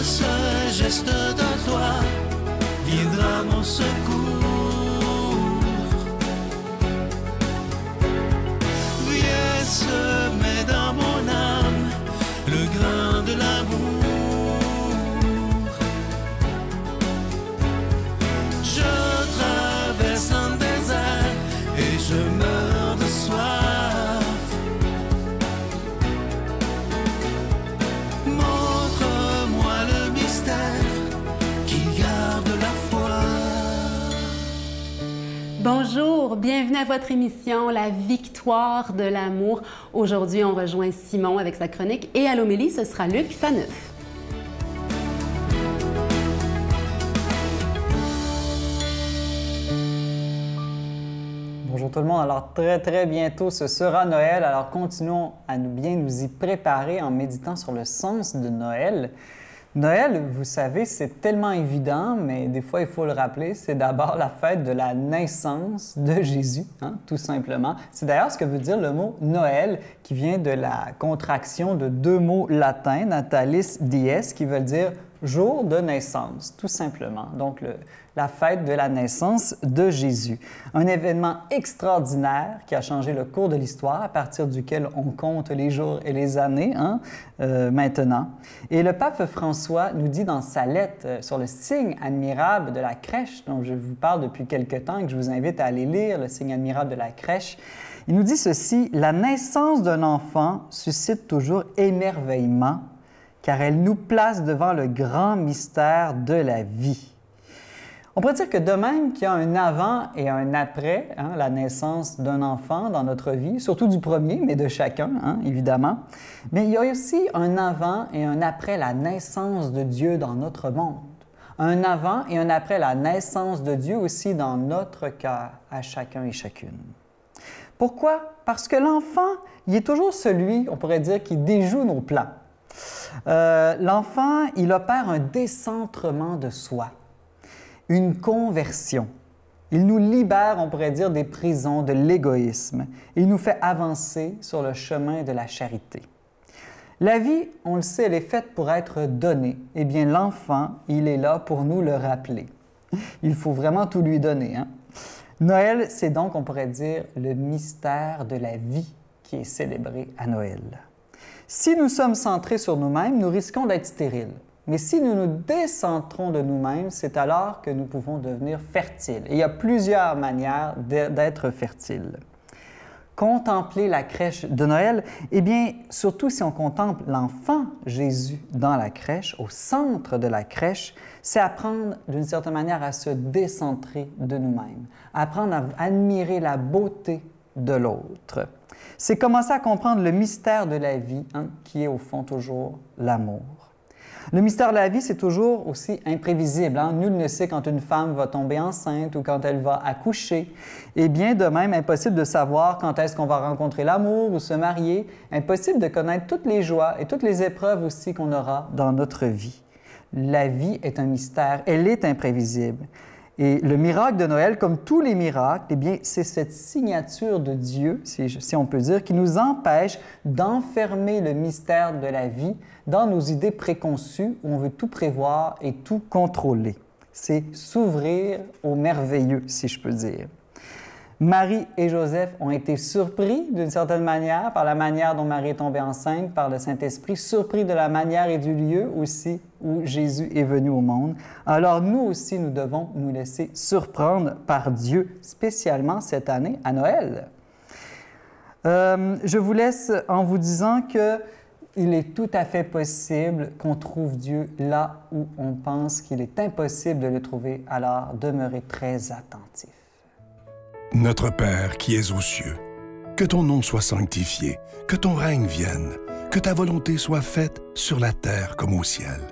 seul geste de toi viendra mon secours. Viens semer dans mon âme le grain de l'amour. Je traverse un désert et je meurs de soif. Montre-moi le mystère qui garde la foi. Bonjour, bienvenue à votre émission La Victoire de l'amour. Aujourd'hui, on rejoint Simon avec sa chronique et à l'homélie, ce sera Luc Faneuf. Bonjour tout le monde. Alors très bientôt, ce sera Noël. Alors continuons à bien nous y préparer en méditant sur le sens de Noël. Noël, vous savez, c'est tellement évident, mais des fois, il faut le rappeler, c'est d'abord la fête de la naissance de Jésus, tout simplement. C'est d'ailleurs ce que veut dire le mot Noël, qui vient de la contraction de deux mots latins, natalis dies, qui veulent dire jour de naissance, tout simplement. Donc, la fête de la naissance de Jésus. Un événement extraordinaire qui a changé le cours de l'histoire, à partir duquel on compte les jours et les années maintenant. Et le pape François nous dit dans sa lettre sur le signe admirable de la crèche, dont je vous parle depuis quelque temps et que je vous invite à aller lire, le signe admirable de la crèche, il nous dit ceci: « La naissance d'un enfant suscite toujours émerveillement, car elle nous place devant le grand mystère de la vie. » On pourrait dire que de même qu'il y a un avant et un après la naissance d'un enfant dans notre vie, surtout du premier, mais de chacun, évidemment, mais il y a aussi un avant et un après la naissance de Dieu dans notre monde. Un avant et un après la naissance de Dieu aussi dans notre cœur, à chacun et chacune. Pourquoi? Parce que l'enfant, il est toujours celui, on pourrait dire, qui déjoue nos plans. L'enfant, il opère un décentrement de soi, une conversion. Il nous libère, on pourrait dire, des prisons de l'égoïsme. Il nous fait avancer sur le chemin de la charité. La vie, on le sait, elle est faite pour être donnée. Eh bien, l'enfant, il est là pour nous le rappeler. Il faut vraiment tout lui donner. Noël, c'est donc, on pourrait dire, le mystère de la vie qui est célébré à Noël. Si nous sommes centrés sur nous-mêmes, nous risquons d'être stériles. Mais si nous nous décentrons de nous-mêmes, c'est alors que nous pouvons devenir fertiles. Et il y a plusieurs manières d'être fertiles. Contempler la crèche de Noël, eh bien, surtout si on contemple l'enfant Jésus dans la crèche, au centre de la crèche, c'est apprendre d'une certaine manière à se décentrer de nous-mêmes, apprendre à admirer la beauté de l'autre. C'est commencer à comprendre le mystère de la vie, qui est au fond toujours l'amour. Le mystère de la vie, c'est toujours aussi imprévisible. Nul ne sait quand une femme va tomber enceinte ou quand elle va accoucher. Et bien de même, impossible de savoir quand est-ce qu'on va rencontrer l'amour ou se marier. Impossible de connaître toutes les joies et toutes les épreuves aussi qu'on aura dans notre vie. La vie est un mystère, elle est imprévisible. Et le miracle de Noël, comme tous les miracles, eh bien, c'est cette signature de Dieu, si on peut dire, qui nous empêche d'enfermer le mystère de la vie dans nos idées préconçues où on veut tout prévoir et tout contrôler. C'est s'ouvrir au merveilleux, si je peux dire. Marie et Joseph ont été surpris d'une certaine manière par la manière dont Marie est tombée enceinte par le Saint-Esprit, surpris de la manière et du lieu aussi où Jésus est venu au monde. Alors nous aussi, nous devons nous laisser surprendre par Dieu, spécialement cette année à Noël. Je vous laisse en vous disant qu'il est tout à fait possible qu'on trouve Dieu là où on pense qu'il est impossible de le trouver, alors demeurez très attentifs. Notre Père qui es aux cieux, que ton nom soit sanctifié, que ton règne vienne, que ta volonté soit faite sur la terre comme au ciel.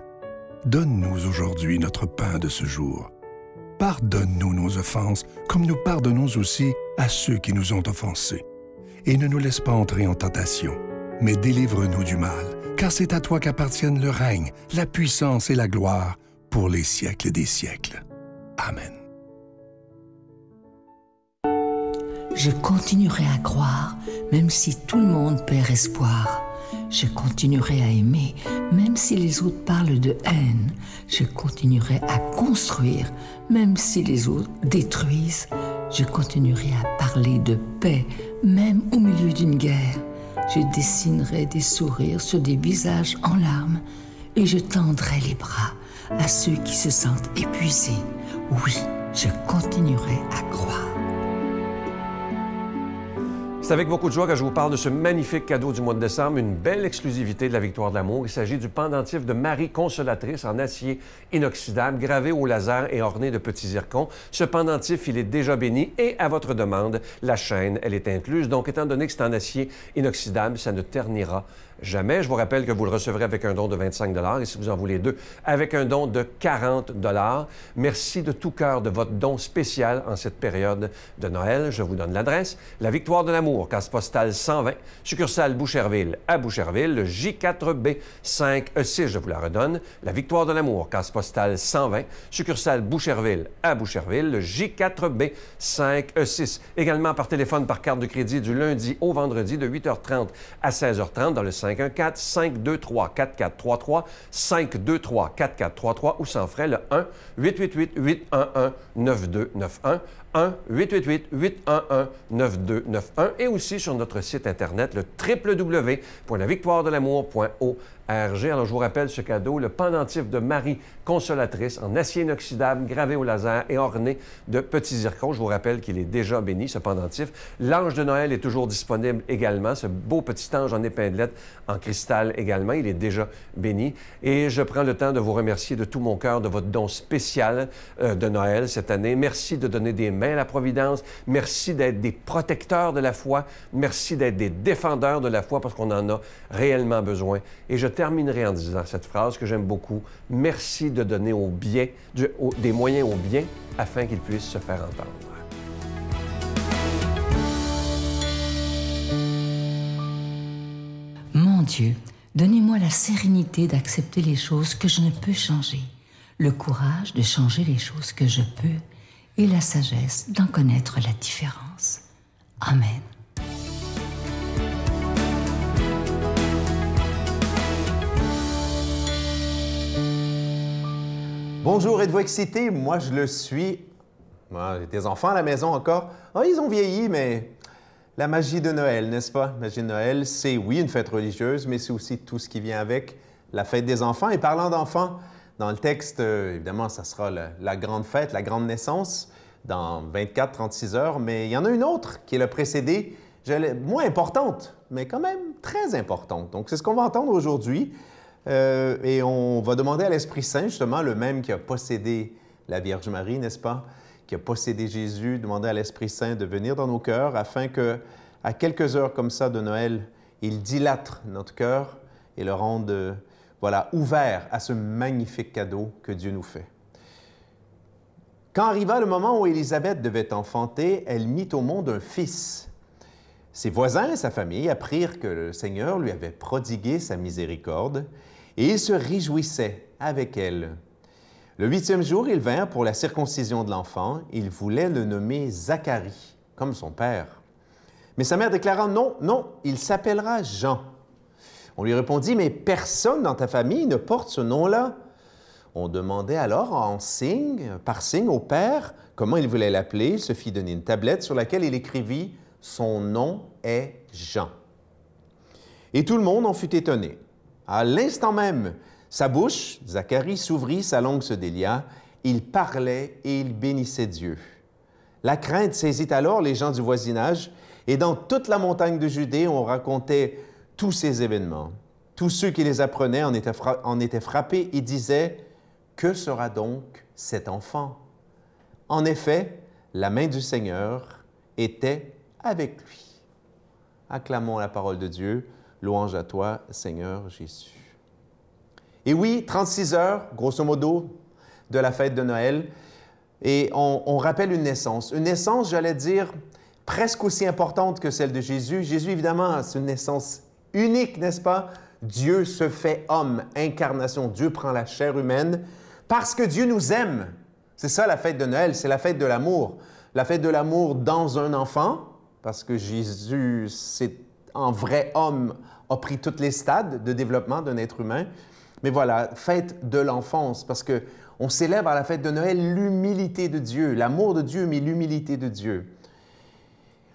Donne-nous aujourd'hui notre pain de ce jour. Pardonne-nous nos offenses, comme nous pardonnons aussi à ceux qui nous ont offensés. Et ne nous laisse pas entrer en tentation, mais délivre-nous du mal, car c'est à toi qu'appartiennent le règne, la puissance et la gloire pour les siècles des siècles. Amen. Je continuerai à croire, même si tout le monde perd espoir. Je continuerai à aimer, Même si les autres parlent de haine, je continuerai à construire. Même si les autres détruisent, je continuerai à parler de paix, même au milieu d'une guerre. Je dessinerai des sourires sur des visages en larmes et je tendrai les bras à ceux qui se sentent épuisés. Oui, je continuerai à croire. C'est avec beaucoup de joie que je vous parle de ce magnifique cadeau du mois de décembre, une belle exclusivité de la Victoire de l'amour. Il s'agit du pendentif de Marie Consolatrice en acier inoxydable, gravé au laser et orné de petits zircons. Ce pendentif, il est déjà béni et à votre demande, la chaîne, elle est incluse. Donc, étant donné que c'est en acier inoxydable, ça ne ternira jamais. Je vous rappelle que vous le recevrez avec un don de 25 $ et si vous en voulez deux, avec un don de 40 $. Merci de tout cœur de votre don spécial en cette période de Noël. Je vous donne l'adresse. La Victoire de l'amour, case postale 120, succursale Boucherville à Boucherville, le J4B 5E6, je vous la redonne. La Victoire de l'amour, case postale 120, succursale Boucherville à Boucherville, le J4B 5E6. Également par téléphone, par carte de crédit du lundi au vendredi de 8h30 à 16h30 dans le 514-523-4433, 523-4433 ou sans frais le 1-888-811-9291, 1-888-811-9291 et aussi sur notre site Internet, le www.lavictoiredelamour.org. Alors, je vous rappelle ce cadeau, le pendentif de Marie Consolatrice en acier inoxydable, gravé au laser et orné de petits zircons. Je vous rappelle qu'il est déjà béni, ce pendentif. L'ange de Noël est toujours disponible également, ce beau petit ange en épinglette en cristal également. Il est déjà béni. Et je prends le temps de vous remercier de tout mon cœur de votre don spécial de Noël cette année. Merci de donner des mains à la Providence. Merci d'être des protecteurs de la foi. Merci d'être des défendeurs de la foi parce qu'on en a réellement besoin. Et je terminerai en disant cette phrase que j'aime beaucoup. Merci de donner au bien, des moyens au bien afin qu'ils puissent se faire entendre. Mon Dieu, donnez-moi la sérénité d'accepter les choses que je ne peux changer, le courage de changer les choses que je peux et la sagesse d'en connaître la différence. Amen. Bonjour, êtes-vous excité? Moi, je le suis. J'ai des enfants à la maison encore. Oh, ils ont vieilli, mais la magie de Noël, n'est-ce pas? La magie de Noël, c'est oui une fête religieuse, mais c'est aussi tout ce qui vient avec, la fête des enfants. Et parlant d'enfants, dans le texte, évidemment, ça sera la grande fête, la grande naissance, dans 24-36 heures, mais il y en a une autre qui est la précédée, moins importante, mais quand même très importante. Donc, c'est ce qu'on va entendre aujourd'hui. Et on va demander à l'Esprit Saint, justement, le même qui a possédé la Vierge Marie, n'est-ce pas? Qui a possédé Jésus, demander à l'Esprit Saint de venir dans nos cœurs afin que, à quelques heures comme ça de Noël, il dilate notre cœur et le rende, ouvert à ce magnifique cadeau que Dieu nous fait. Quand arriva le moment où Élisabeth devait enfanter, elle mit au monde un fils. Ses voisins et sa famille apprirent que le Seigneur lui avait prodigué sa miséricorde et ils se réjouissaient avec elle. Le 8e jour, ils vinrent pour la circoncision de l'enfant. Ils voulaient le nommer Zacharie, comme son père. Mais sa mère déclara « Non, non, il s'appellera Jean. » On lui répondit « Mais personne dans ta famille ne porte ce nom-là. » On demandait alors par signe au père comment il voulait l'appeler. Il se fit donner une tablette sur laquelle il écrivit « Son nom est Jean. » Et tout le monde en fut étonné. À l'instant même, sa bouche, Zacharie, s'ouvrit, sa langue se délia. Il parlait et il bénissait Dieu. La crainte saisit alors les gens du voisinage et dans toute la montagne de Judée, on racontait tous ces événements. Tous ceux qui les apprenaient en étaient frappés et disaient « Que sera donc cet enfant? » En effet, la main du Seigneur était avec lui. Acclamons la parole de Dieu. Louange à toi, Seigneur Jésus. Et oui, 36 heures, grosso modo, de la fête de Noël. Et on rappelle une naissance. Une naissance, j'allais dire, presque aussi importante que celle de Jésus. Jésus, évidemment, c'est une naissance unique, n'est-ce pas? Dieu se fait homme, incarnation. Dieu prend la chair humaine parce que Dieu nous aime. C'est ça la fête de Noël, c'est la fête de l'amour. La fête de l'amour dans un enfant, parce que Jésus s'est en vrai homme, a pris tous les stades de développement d'un être humain. Mais voilà, fête de l'enfance, parce qu'on célèbre à la fête de Noël l'humilité de Dieu, l'amour de Dieu, mais l'humilité de Dieu.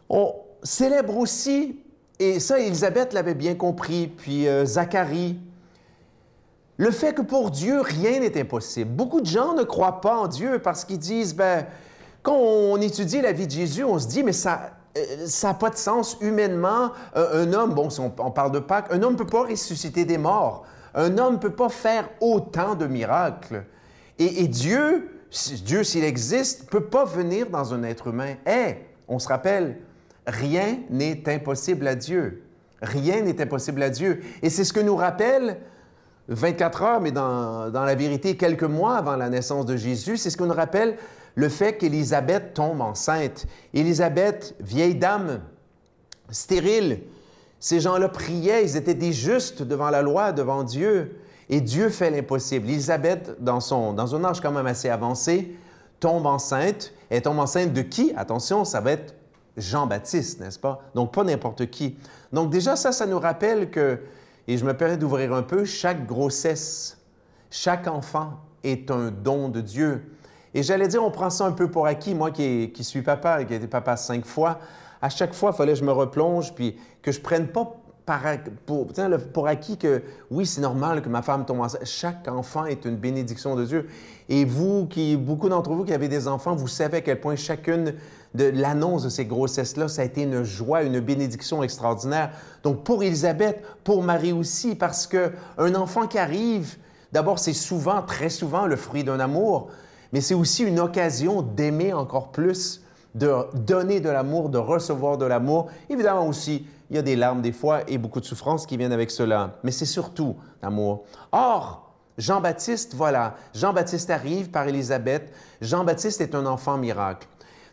On célèbre aussi, et ça, Élisabeth l'avait bien compris, puis Zacharie, le fait que pour Dieu, rien n'est impossible. Beaucoup de gens ne croient pas en Dieu parce qu'ils disent, ben, quand on étudie la vie de Jésus, on se dit, mais ça n'a pas de sens humainement. Un homme, bon, si on parle de Pâques, un homme ne peut pas ressusciter des morts. Un homme ne peut pas faire autant de miracles. Et Dieu, s'il existe, ne peut pas venir dans un être humain. On se rappelle, rien n'est impossible à Dieu. Rien n'est impossible à Dieu. Et c'est ce que nous rappelle 24 heures, mais dans la vérité, quelques mois avant la naissance de Jésus, c'est ce que nous rappelle le fait qu'Élisabeth tombe enceinte. Élisabeth, vieille dame, stérile, ces gens-là priaient, ils étaient des justes devant la loi, devant Dieu, et Dieu fait l'impossible. Élisabeth, dans un âge quand même assez avancé, tombe enceinte. Elle tombe enceinte de qui? Attention, ça va être Jean-Baptiste, n'est-ce pas? Donc, pas n'importe qui. Donc, déjà, ça nous rappelle que, et je me permets d'ouvrir un peu, chaque grossesse, chaque enfant est un don de Dieu. Et j'allais dire, on prend ça un peu pour acquis. Moi qui suis papa et qui a été papa 5 fois, à chaque fois, il fallait que je me replonge, puis que je ne prenne pas pour acquis que, oui, c'est normal que ma femme tombe enceinte. Chaque enfant est une bénédiction de Dieu. Et vous, beaucoup d'entre vous qui avez des enfants, vous savez à quel point chacune de l'annonce de ces grossesses-là, ça a été une joie, une bénédiction extraordinaire. Donc, pour Élisabeth, pour Marie aussi, parce qu'un enfant qui arrive, d'abord, c'est souvent, très souvent, le fruit d'un amour, mais c'est aussi une occasion d'aimer encore plus, de donner de l'amour, de recevoir de l'amour. Évidemment aussi, il y a des larmes des fois et beaucoup de souffrances qui viennent avec cela, mais c'est surtout l'amour. Or, Jean-Baptiste, voilà, Jean-Baptiste arrive par Élisabeth. Jean-Baptiste est un enfant miracle.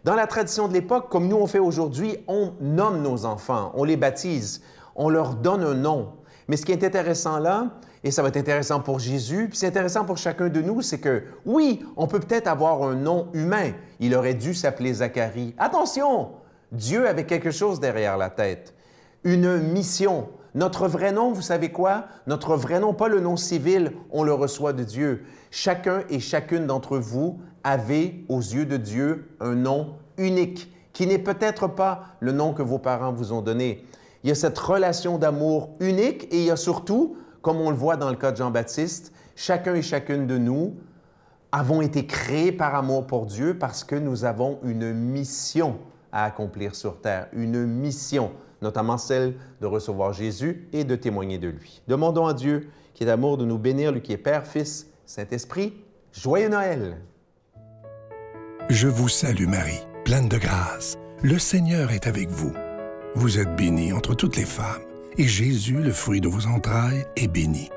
Dans la tradition de l'époque, comme nous on fait aujourd'hui, on nomme nos enfants, on les baptise, on leur donne un nom. Mais ce qui est intéressant là, et ça va être intéressant pour Jésus, puis c'est intéressant pour chacun de nous, c'est que, oui, on peut peut-être avoir un nom humain. Il aurait dû s'appeler Zacharie. Attention! Dieu avait quelque chose derrière la tête. Une mission. Notre vrai nom, vous savez quoi? Notre vrai nom, pas le nom civil, on le reçoit de Dieu. Chacun et chacune d'entre vous avez, aux yeux de Dieu, un nom unique, qui n'est peut-être pas le nom que vos parents vous ont donné. Il y a cette relation d'amour unique et il y a surtout, comme on le voit dans le cas de Jean-Baptiste, chacun et chacune de nous avons été créés par amour pour Dieu parce que nous avons une mission à accomplir sur terre, une mission, notamment celle de recevoir Jésus et de témoigner de lui. Demandons à Dieu, qui est d'amour, de nous bénir, lui qui est Père, Fils, Saint-Esprit. Joyeux Noël! Je vous salue Marie, pleine de grâce. Le Seigneur est avec vous. Vous êtes bénie entre toutes les femmes, et Jésus, le fruit de vos entrailles, est béni.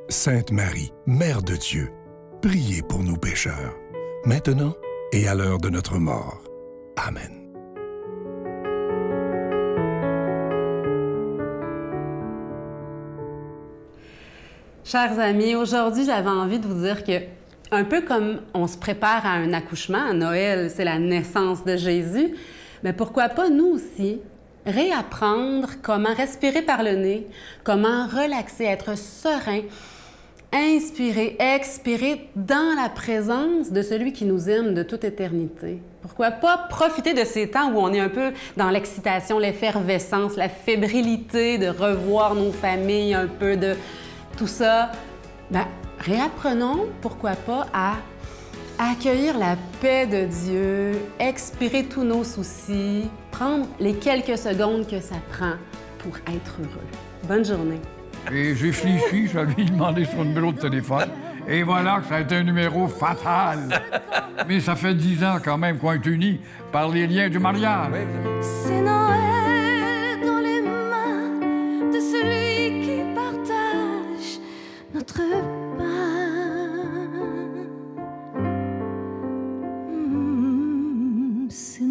Sainte Marie, Mère de Dieu, priez pour nous pécheurs, maintenant et à l'heure de notre mort. Amen. Chers amis, aujourd'hui, j'avais envie de vous dire que, un peu comme on se prépare à un accouchement, à Noël, c'est la naissance de Jésus, mais pourquoi pas nous aussi réapprendre comment respirer par le nez, comment relaxer, être serein, inspirer, expirer dans la présence de celui qui nous aime de toute éternité. Pourquoi pas profiter de ces temps où on est un peu dans l'excitation, l'effervescence, la fébrilité de revoir nos familles, un peu de tout ça. Bien, réapprenons, pourquoi pas, à accueillir la paix de Dieu, expirer tous nos soucis, prendre les quelques secondes que ça prend pour être heureux. Bonne journée. Et j'ai fléchi, je lui ai demandé son numéro de téléphone. Et voilà que ça a été un numéro fatal. Mais ça fait 10 ans quand même qu'on est unis par les liens du mariage. C'est Noël dans les mains de celui qui partage notre pain. C'est